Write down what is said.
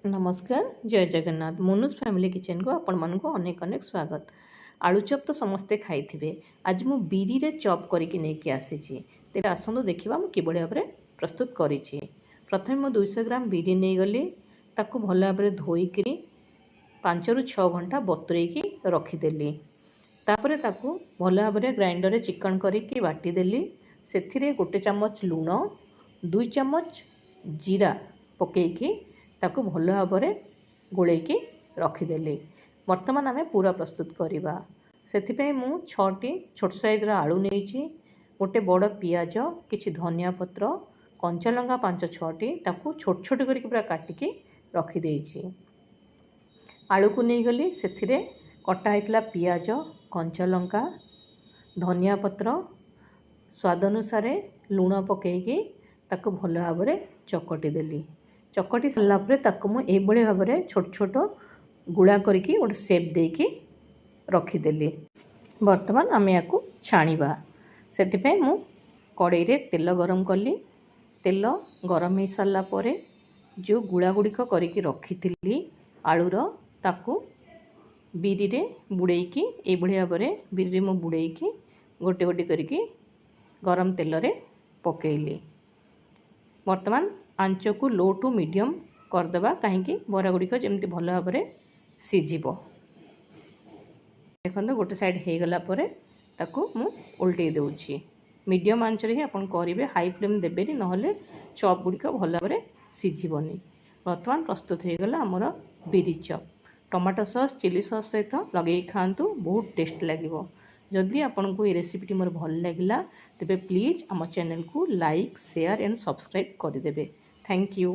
नमस्कार जय Jagannath Monu's family kitchen को आपण मानक अनेक अनेक स्वागत। आलू चप तो समस्ते खाई थे। आज मु बिरी रे चप करके नहीं आसी तेरे आसतु देखा मुझे कि भाव में प्रस्तुत करी। प्रथम मु 200 ग्राम बिरी नहीं गली ताकू भल भाव में धोईक 5 ରୁ 6 घंटा बतुरेकी रखीदेली। तापर ताकू भल भाव में ग्राइंडर चिकन करके बाटीदेली। से गोटे चामच लुण 2 चामच जीरा पकईकी ताकू भल भाव में गोलैकी रखीदेली। बर्तमान आम पूरा प्रस्तुत करवा। से मु 6टी छोट साइज्र आलू नहीं गोटे बड़ पियाज किछि धनिया पत्र कंचा लंका 5-6टी ताकू छोट छोट करके पूरा काटिकी रखीदे। आलू को नहीं गली से कटा होता पियाज कंचा लंका धनिया पत्र स्वाद अनुसार लुण पकईकी ताकू भल भाव में चकटी देली। चकटी सारापर ताकू मुझे भाव में छोट छोट गुड़ा करके गोटे सेप देकी रखीदेली। बर्तमान आम या छाणीबा। से मु कड़ाई रे तेल गरम कली। तेल गरम हो सारा पर जो गुड़ा गुड़िक करके रखी आलूर ताकू बिरी रे बुड़ेकी भाव में बिरी मु बुड़ेकी गोटे गोटे करके गरम तेल रे पकेली। बर्तमान आंच को लो टू मीडियम करदे कहीं बरा गुड़िक जमी भल भाव में सीझब। देखो गोटे साइड हो गला ताकू मु उल्टे दूची। मीडियम आंच ही आप करेंगे हाई फ्लेम देवेनि नहले चप गुड़िक भल भाव में सीझबनी। बर्तमान प्रस्तुत हो गला आमर बिरी चप। टमाटो सॉस चिली सॉस सहित लगे खातु बहुत टेस्ट लगे। जदि आपन को ये रेसिपीटी मोर भल लगिला तेबे प्लीज आम चैनल को लाइक शेयर एंड सब्सक्राइब करदेवे। Thank you.